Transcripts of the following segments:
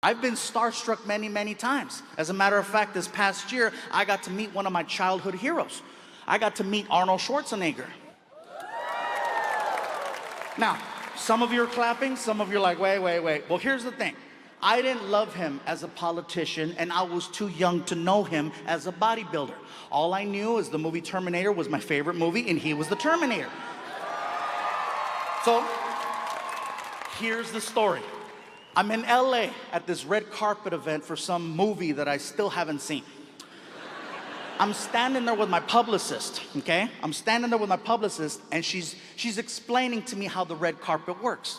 I've been starstruck many, many times. As a matter of fact, this past year, I got to meet one of my childhood heroes. I got to meet Arnold Schwarzenegger. Now, some of you are clapping, some of you are like, wait. Well, here's the thing. I didn't love him as a politician, and I was too young to know him as a bodybuilder. All I knew is the movie Terminator was my favorite movie, and he was the Terminator. So, here's the story. I'm in LA at this red carpet event for some movie that I still haven't seen. I'm standing there with my publicist, okay? I'm standing there with my publicist, and she's explaining to me how the red carpet works.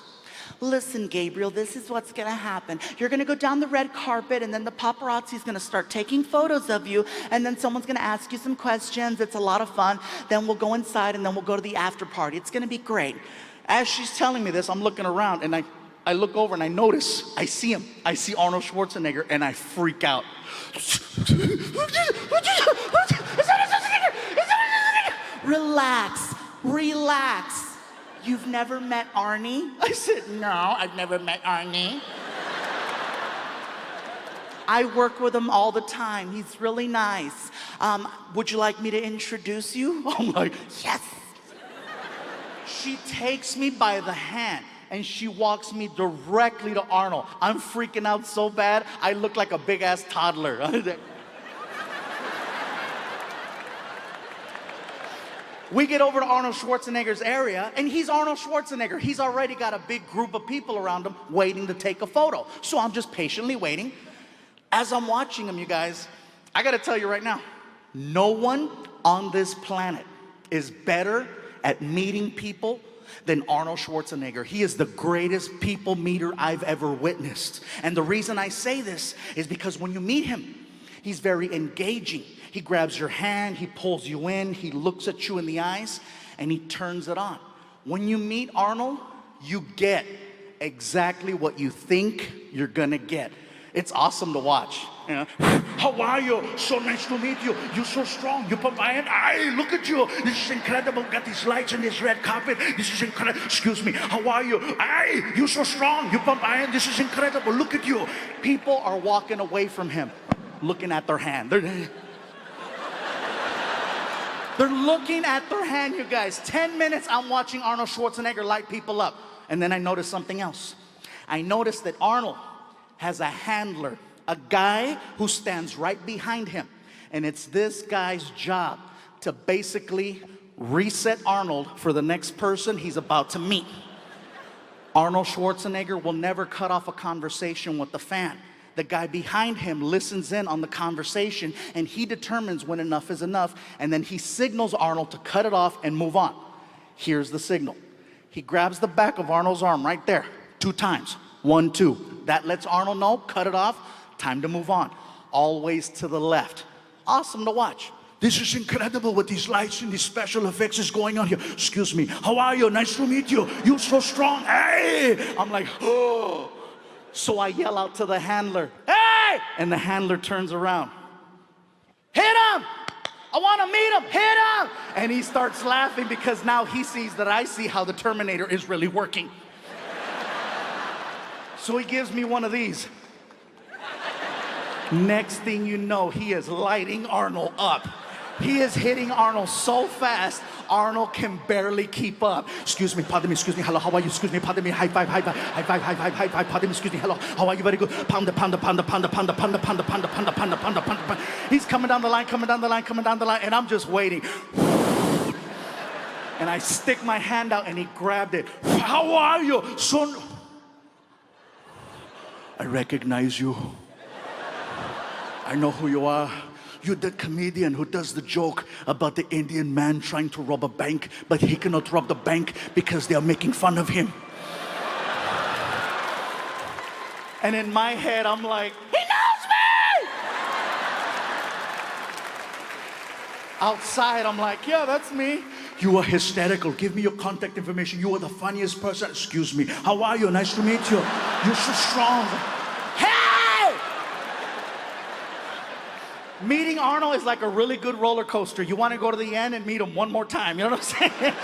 Listen, Gabriel, this is what's gonna happen. You're gonna go down the red carpet, and then the paparazzi's gonna start taking photos of you, and then someone's gonna ask you some questions. It's a lot of fun. Then we'll go inside, and then we'll go to the after party. It's gonna be great. As she's telling me this, I'm looking around, and I look over and I notice, I see him. I see Arnold Schwarzenegger, and I freak out. Relax. You've never met Arnie? I said, no, I've never met Arnie. I work with him all the time. He's really nice. Would you like me to introduce you? I'm like, yes. She takes me by the hand, and she walks me directly to Arnold. I'm freaking out so bad, I look like a big-ass toddler. We get over to Arnold Schwarzenegger's area, and he's Arnold Schwarzenegger. He's already got a big group of people around him waiting to take a photo. So I'm just patiently waiting. As I'm watching him, you guys, I gotta tell you right now, no one on this planet is better at meeting people than Arnold Schwarzenegger. He is the greatest people meter I've ever witnessed. And the reason I say this is because when you meet him, he's very engaging. He grabs your hand, he pulls you in, he looks at you in the eyes, and he turns it on. When you meet Arnold, you get exactly what you think you're gonna get. It's awesome to watch. You know? How are you? So nice to meet you. You're so strong. You put my hand. Ay, look at you. This is incredible. Got these lights and this red carpet. This is incredible. Excuse me. How are you? Ay, you're so strong. You put my hand. This is incredible. Look at you. People are walking away from him, looking at their hand. They're looking at their hand, you guys. 10 minutes I'm watching Arnold Schwarzenegger light people up. And then I noticed something else. I noticed that Arnold has a handler, a guy who stands right behind him. And it's this guy's job to basically reset Arnold for the next person he's about to meet. Arnold Schwarzenegger will never cut off a conversation with the fan. The guy behind him listens in on the conversation, and he determines when enough is enough, and then he signals Arnold to cut it off and move on. Here's the signal. He grabs the back of Arnold's arm right there, 2 times. 1, 2. That lets Arnold know, cut it off, time to move on. Always to the left. Awesome to watch. This is incredible with these lights and these special effects is going on here. Excuse me. How are you? Nice to meet you. You're so strong. Hey! I'm like, oh. So I yell out to the handler, hey! And the handler turns around. Hit him! I want to meet him. Hit him! And he starts laughing because now he sees that I see how the Terminator is really working. So he gives me one of these. Next thing you know, he is lighting Arnold up. He is hitting Arnold so fast, Arnold can barely keep up. Excuse me, pardon me, excuse me, hello, how are you? Excuse me, pardon me, high five, pardon me, excuse me, hello, how are you? Very good. Pound. He's coming down the line, and I'm just waiting. And I stick my hand out, and he grabbed it. How are you, son? I recognize you. I know who you are. You're the comedian who does the joke about the Indian man trying to rob a bank, but he cannot rob the bank because they are making fun of him. And in my head, I'm like, he knows me! Outside, I'm like, yeah, that's me. You are hysterical. Give me your contact information. You are the funniest person. Excuse me. How are you? Nice to meet you. You're so strong. Meeting Arnold is like a really good roller coaster. You want to go to the end and meet him one more time. You know what I'm saying?